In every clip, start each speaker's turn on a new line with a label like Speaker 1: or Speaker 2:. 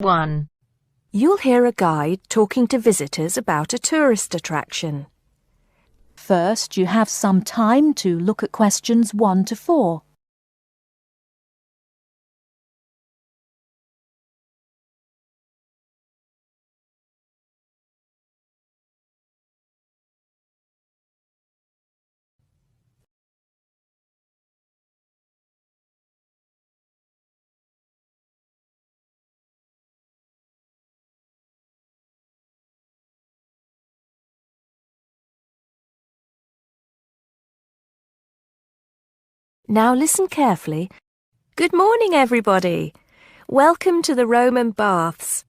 Speaker 1: 1.
Speaker 2: You'll hear a guide talking to visitors about a tourist attraction.
Speaker 3: First, you have some time to look at questions 1 to 4.
Speaker 2: Now listen carefully. Good morning, everybody. Welcome to the Roman Baths.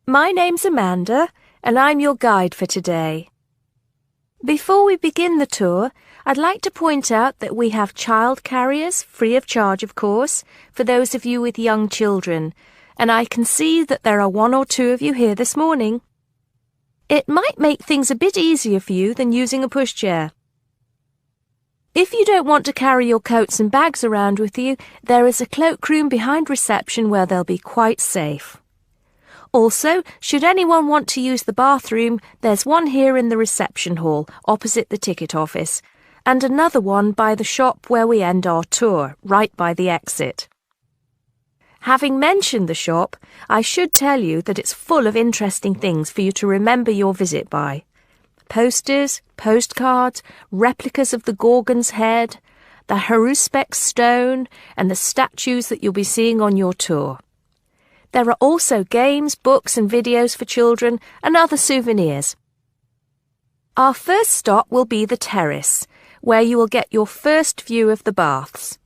Speaker 2: My name's Amanda, and I'm your guide for today. Before we begin the tour, I'd like to point out that we have child carriers, free of charge, of course, for those of you with young children, and I can see that there are 1 or 2 of you here this morning. It might make things a bit easier for you than using a pushchair. If you don't want to carry your coats and bags around with you, there is a cloakroom behind reception where they'll be quite safe. Also, should anyone want to use the bathroom, there's one here in the reception hall, opposite the ticket office, and another one by the shop where we end our tour, right by the exit. Having mentioned the shop, I should tell you that it's full of interesting things for you to remember your visit by. Posters, postcards, replicas of the Gorgon's head, the Haruspex stone, and the statues that you'll be seeing on your tour. There are also games, books and videos for children and other souvenirs. Our first stop will be the terrace, where you will get your first view of the baths.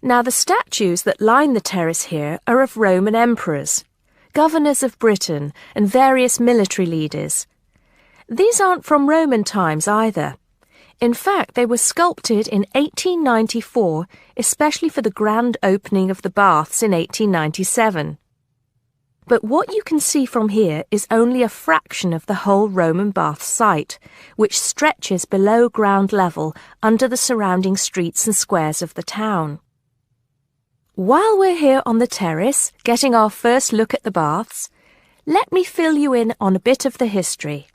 Speaker 2: Now, the statues that line the terrace here are of Roman emperors, governors of Britain and various military leaders. These aren't from Roman times either. In fact, they were sculpted in 1894, especially for the grand opening of the baths in 1897. But what you can see from here is only a fraction of the whole Roman bath site, which stretches below ground level under the surrounding streets and squares of the town. While we're here on the terrace, getting our first look at the baths, let me fill you in on a bit of the history.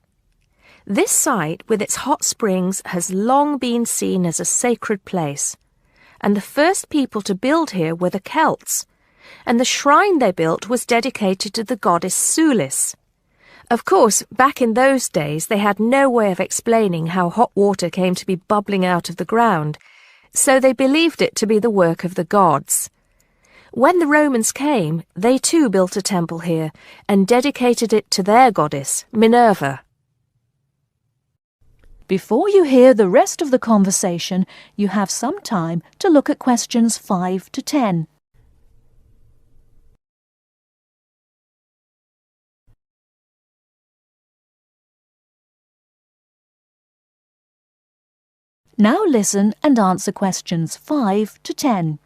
Speaker 2: This site, with its hot springs, has long been seen as a sacred place, and the first people to build here were the Celts, and the shrine they built was dedicated to the goddess Sulis. Of course, back in those days they had no way of explaining how hot water came to be bubbling out of the ground, so they believed it to be the work of the gods. When the Romans came, they too built a temple here and dedicated it to their goddess, Minerva.
Speaker 3: Before you hear the rest of the conversation, you have some time to look at questions 5 to 10. Now listen and answer questions 5 to 10.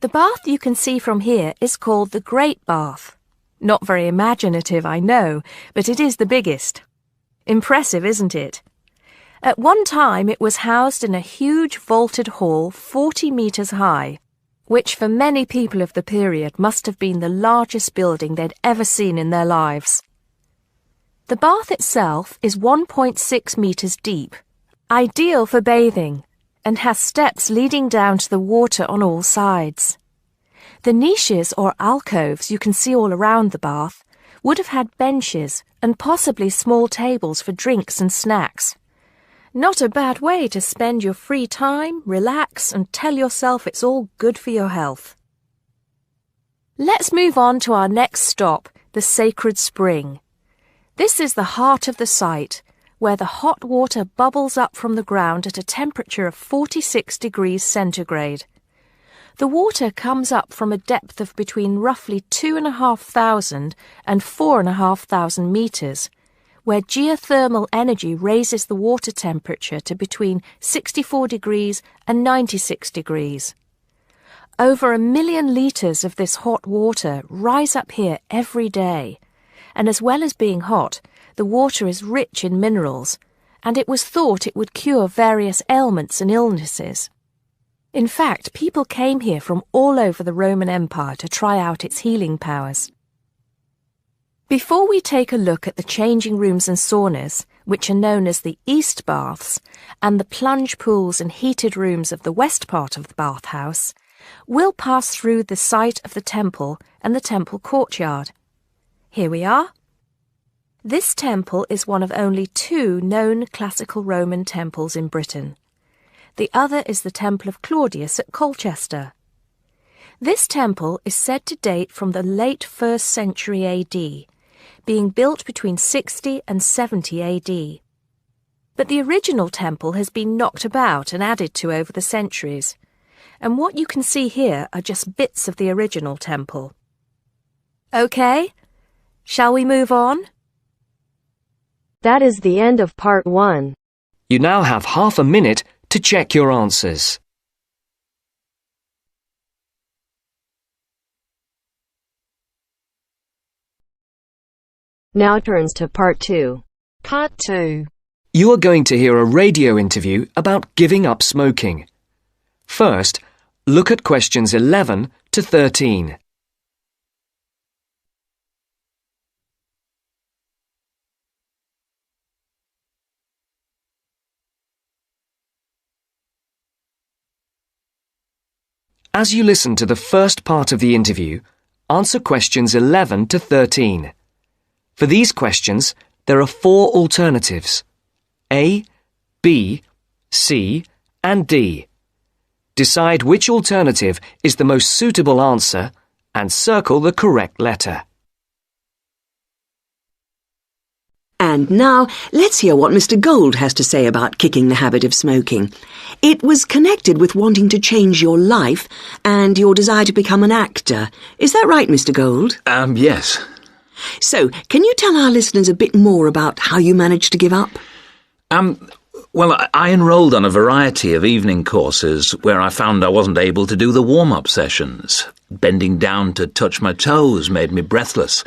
Speaker 2: The bath you can see from here is called the Great Bath. Not very imaginative, I know, but it is the biggest. Impressive, isn't it? At one time it was housed in a huge vaulted hall 40 metres high, which for many people of the period must have been the largest building they'd ever seen in their lives. The bath itself is 1.6 metres deep, ideal for bathing, and has steps leading down to the water on all sides. The niches or alcoves you can see all around the bath would have had benches and possibly small tables for drinks and snacks. Not a bad way to spend your free time, relax, and tell yourself it's all good for your health. Let's move on to our next stop, the Sacred Spring. This is the heart of the site, where the hot water bubbles up from the ground at a temperature of 46 degrees centigrade. The water comes up from a depth of between roughly 2,500 and 4,500 metres, where geothermal energy raises the water temperature to between 64 degrees and 96 degrees. Over 1 million litres of this hot water rise up here every day, and as well as being hot, the water is rich in minerals, and it was thought it would cure various ailments and illnesses. In fact, people came here from all over the Roman Empire to try out its healing powers. Before we take a look at the changing rooms and saunas, which are known as the East Baths, and the plunge pools and heated rooms of the west part of the bathhouse, we'll pass through the site of the temple and the temple courtyard. Here we are. This temple is one of only 2 known classical Roman temples in Britain. The other is the Temple of Claudius at Colchester. This temple is said to date from the late 1st century AD, being built between 60 and 70 AD. But the original temple has been knocked about and added to over the centuries, and what you can see here are just bits of the original temple. Okay, shall we move on?
Speaker 1: That is the end of part 1.
Speaker 4: You now have half a minute to check your answers.
Speaker 1: Now turns to part 2.
Speaker 5: Part 2.
Speaker 4: You are going to hear a radio interview about giving up smoking. First, look at questions 11 to 13. As you listen to the first part of the interview, answer questions 11 to 13. For these questions, there are 4 alternatives: A, B, C, and D. Decide which alternative is the most suitable answer and circle the correct letter.
Speaker 6: And now, let's hear what Mr. Gold has to say about kicking the habit of smoking. It was connected with wanting to change your life and your desire to become an actor. Is that right, Mr. Gold?
Speaker 7: Yes.
Speaker 6: So, can you tell our listeners a bit more about how you managed to give up?
Speaker 7: Well, I enrolled on a variety of evening courses where I found I wasn't able to do the warm-up sessions. Bending down to touch my toes made me breathless.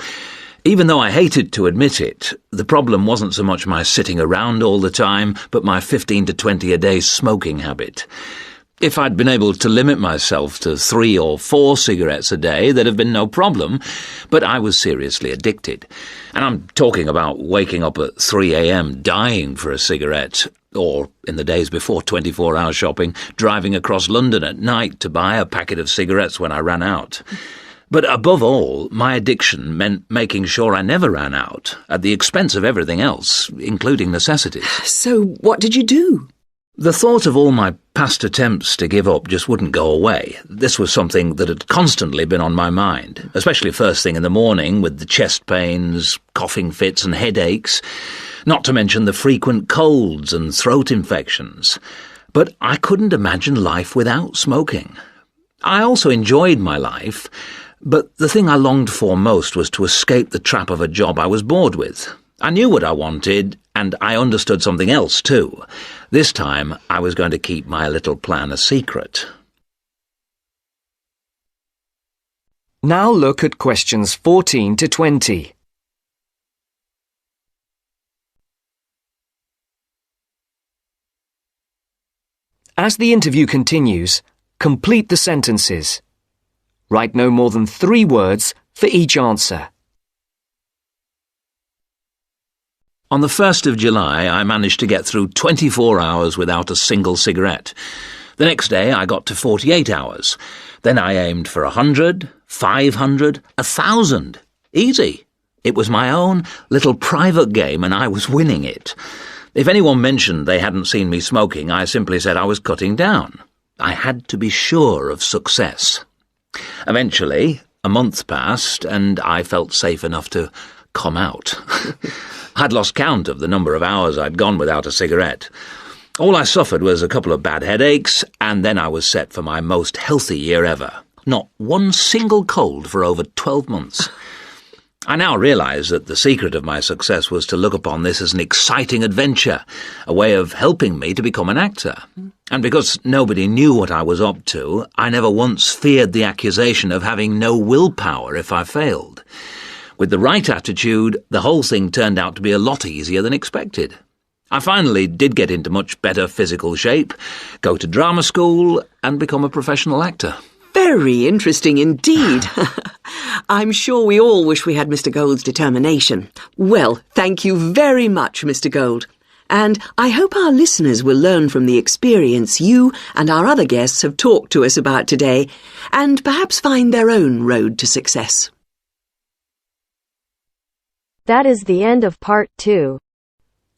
Speaker 7: Even though I hated to admit it, the problem wasn't so much my sitting around all the time, but my 15 to 20 a day smoking habit. If I'd been able to limit myself to 3 or 4 cigarettes a day, there'd have been no problem, but I was seriously addicted. And I'm talking about waking up at 3 a.m. dying for a cigarette, or, in the days before 24-hour shopping, driving across London at night to buy a packet of cigarettes when I ran out. But above all, my addiction meant making sure I never ran out, at the expense of everything else, including necessities.
Speaker 6: So, what did you do?
Speaker 7: The thought of all my past attempts to give up just wouldn't go away. This was something that had constantly been on my mind, especially first thing in the morning with the chest pains, coughing fits and headaches, not to mention the frequent colds and throat infections. But I couldn't imagine life without smoking. I also enjoyed my life, but the thing I longed for most was to escape the trap of a job I was bored with. I knew what I wanted, and I understood something else too. This time, I was going to keep my little plan a secret.
Speaker 4: Now look at questions 14 to 20. As the interview continues, complete the sentences. Write no more than 3 words for each answer.
Speaker 7: On the 1st of July, I managed to get through 24 hours without a single cigarette. The next day, I got to 48 hours. Then I aimed for 100, 500, 1,000. Easy. It was my own little private game, and I was winning it. If anyone mentioned they hadn't seen me smoking, I simply said I was cutting down. I had to be sure of success. Eventually, a month passed, and I felt safe enough to come out. I'd lost count of the number of hours I'd gone without a cigarette. All I suffered was a couple of bad headaches, and then I was set for my most healthy year ever. Not one single cold for over 12 months. I now realise that the secret of my success was to look upon this as an exciting adventure, a way of helping me to become an actor. And because nobody knew what I was up to, I never once feared the accusation of having no willpower if I failed. With the right attitude, the whole thing turned out to be a lot easier than expected. I finally did get into much better physical shape, go to drama school, and become a professional actor.
Speaker 6: Very interesting indeed. I'm sure we all wish we had Mr. Gould's determination. Well, thank you very much, Mr. Gould. And I hope our listeners will learn from the experience you and our other guests have talked to us about today, and perhaps find their own road to success.
Speaker 1: That is the end of part 2.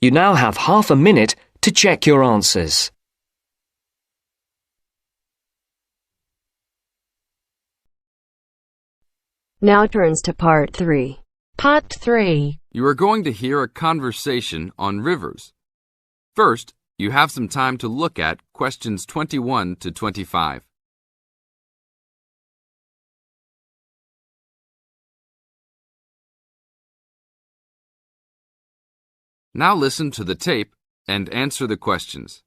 Speaker 4: You now have half a minute to check your answers.
Speaker 1: Now turns to part 3.
Speaker 5: Part 3.
Speaker 8: You are going to hear a conversation on rivers. First, you have some time to look at questions 21 to 25. Now listen to the tape and answer the questions.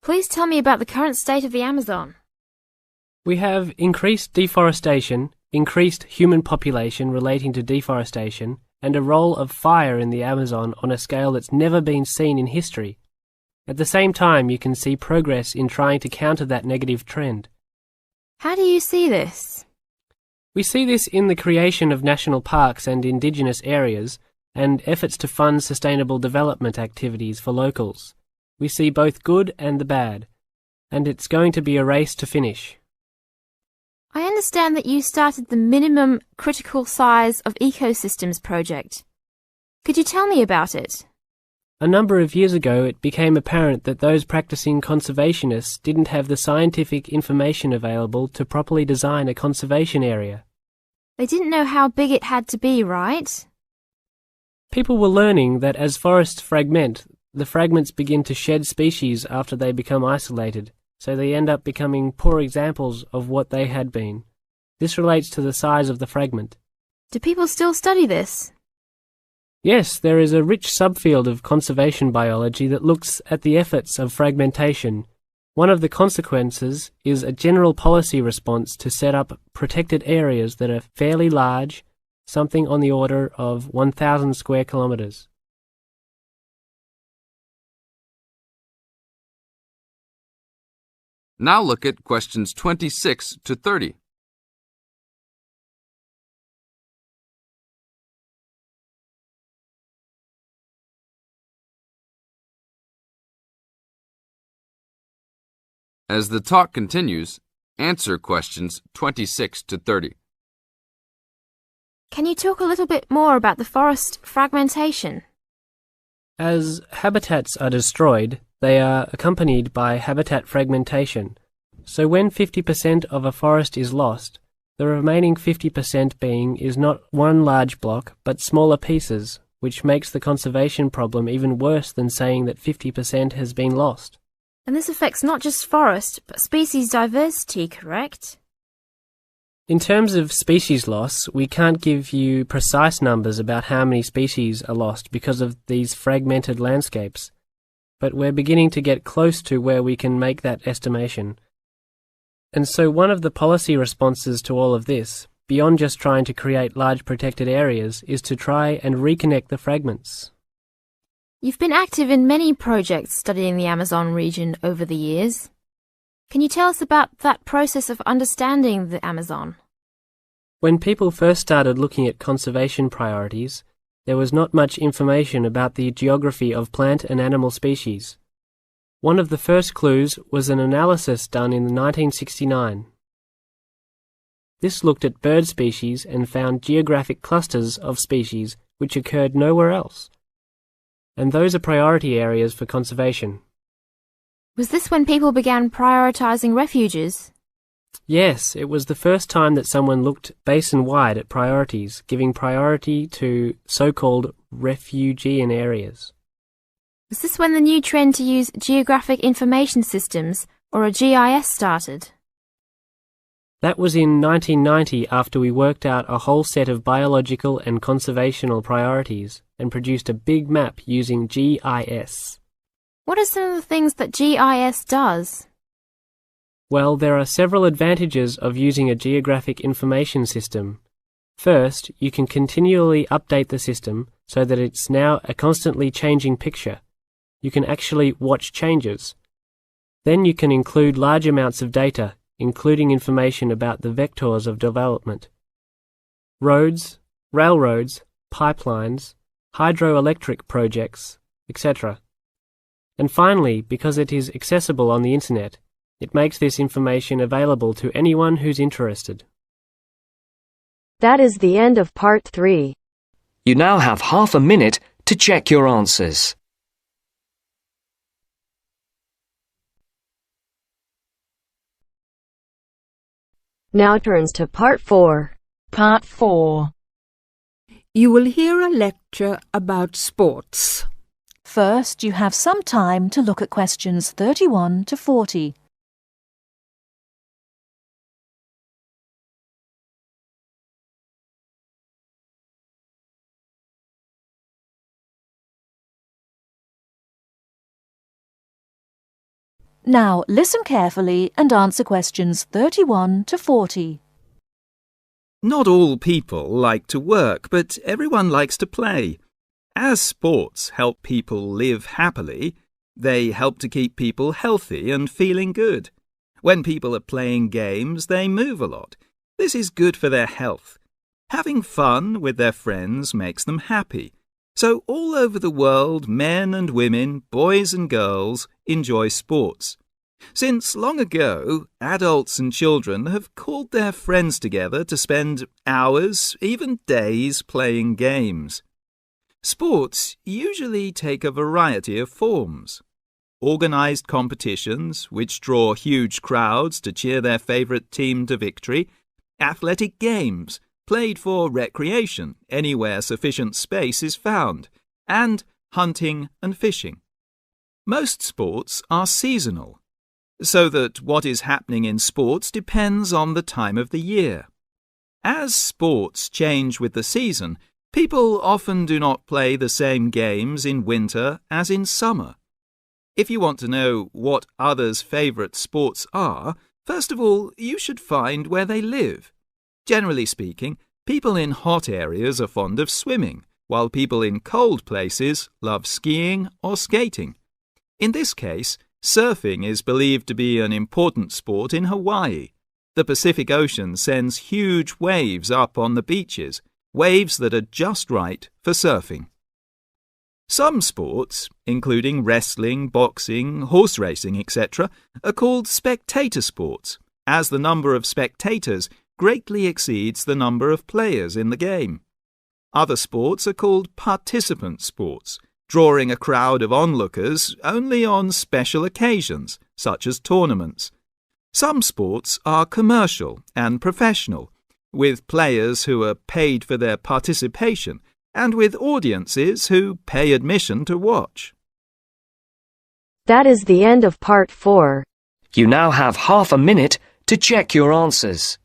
Speaker 9: Please tell me about the current state of the Amazon.
Speaker 10: We have increased deforestation, increased human population relating to deforestation, and a role of fire in the Amazon on a scale that's never been seen in history. At the same time, you can see progress in trying to counter that negative trend.
Speaker 9: How do you see this?
Speaker 10: We see this in the creation of national parks and indigenous areas, and efforts to fund sustainable development activities for locals. We see both good and the bad, and it's going to be a race to finish.
Speaker 9: I understand that you started the Minimum Critical Size of Ecosystems project. Could you tell me about it?
Speaker 10: A number of years ago, it became apparent that those practicing conservationists didn't have the scientific information available to properly design a conservation area.
Speaker 9: They didn't know how big it had to be, right?
Speaker 10: People were learning that as forests fragment, the fragments begin to shed species after they become isolated, so they end up becoming poor examples of what they had been. This relates to the size of the fragment.
Speaker 9: Do people still study this?
Speaker 10: Yes, there is a rich subfield of conservation biology that looks at the efforts of fragmentation. One of the consequences is a general policy response to set up protected areas that are fairly large, something on the order of 1,000 square kilometres.
Speaker 8: Now look at questions 26 to 30. As the talk continues, answer questions 26 to 30.
Speaker 9: Can you talk a little bit more about the forest fragmentation?
Speaker 10: As habitats are destroyed, they are accompanied by habitat fragmentation. So when 50% of a forest is lost, the remaining 50% being is not one large block, but smaller pieces, which makes the conservation problem even worse than saying that 50% has been lost.
Speaker 9: And this affects not just forest, but species diversity, correct?
Speaker 10: In terms of species loss, we can't give you precise numbers about how many species are lost because of these fragmented landscapes, but we're beginning to get close to where we can make that estimation. And so one of the policy responses to all of this, beyond just trying to create large protected areas, is to try and reconnect the fragments.
Speaker 9: You've been active in many projects studying the Amazon region over the years. Can you tell us about that process of understanding the Amazon?
Speaker 10: When people first started looking at conservation priorities, there was not much information about the geography of plant and animal species. One of the first clues was an analysis done in 1969. This looked at bird species and found geographic clusters of species which occurred nowhere else. And those are priority areas for conservation.
Speaker 9: Was this when people began prioritizing refuges?
Speaker 10: Yes, it was the first time that someone looked basin-wide at priorities, giving priority to so-called refugean areas.
Speaker 9: Was this when the new trend to use geographic information systems, or a GIS, started?
Speaker 10: That was in 1990 after we worked out a whole set of biological and conservational priorities and produced a big map using GIS.
Speaker 9: What are some of the things that GIS does?
Speaker 10: Well, there are several advantages of using a geographic information system. First, you can continually update the system so that it's now a constantly changing picture. You can actually watch changes. Then you can include large amounts of data, including information about the vectors of development. Roads, railroads, pipelines, hydroelectric projects, etc. And finally, because it is accessible on the Internet, it makes this information available to anyone who's interested.
Speaker 1: That is the end of part 3.
Speaker 4: You now have half a minute to check your answers.
Speaker 1: Now turns to part 4.
Speaker 3: Part 4.
Speaker 5: You will hear a lecture about sports.
Speaker 3: First, you have some time to look at questions 31 to 40. Now, listen carefully and answer questions 31 to 40.
Speaker 11: Not all people like to work, but everyone likes to play. As sports help people live happily, they help to keep people healthy and feeling good. When people are playing games, they move a lot. This is good for their health. Having fun with their friends makes them happy. So all over the world, men and women, boys and girls enjoy sports. Since long ago, adults and children have called their friends together to spend hours, even days, playing games. Sports usually take a variety of forms. Organised competitions, which draw huge crowds to cheer their favourite team to victory, athletic games, played for recreation anywhere sufficient space is found, and hunting and fishing. Most sports are seasonal, so that what is happening in sports depends on the time of the year. As sports change with the season, people often do not play the same games in winter as in summer. If you want to know what others' favourite sports are, first of all, you should find where they live. Generally speaking, people in hot areas are fond of swimming, while people in cold places love skiing or skating. In this case, surfing is believed to be an important sport in Hawaii. The Pacific Ocean sends huge waves up on the beaches, waves that are just right for surfing. Some sports, including wrestling, boxing, horse racing, etc., are called spectator sports, as the number of spectators greatly exceeds the number of players in the game. Other sports are called participant sports, drawing a crowd of onlookers only on special occasions, such as tournaments. Some sports are commercial and professional, with players who are paid for their participation and with audiences who pay admission to watch.
Speaker 1: That is the end of part 4.
Speaker 4: You now have half a minute to check your answers.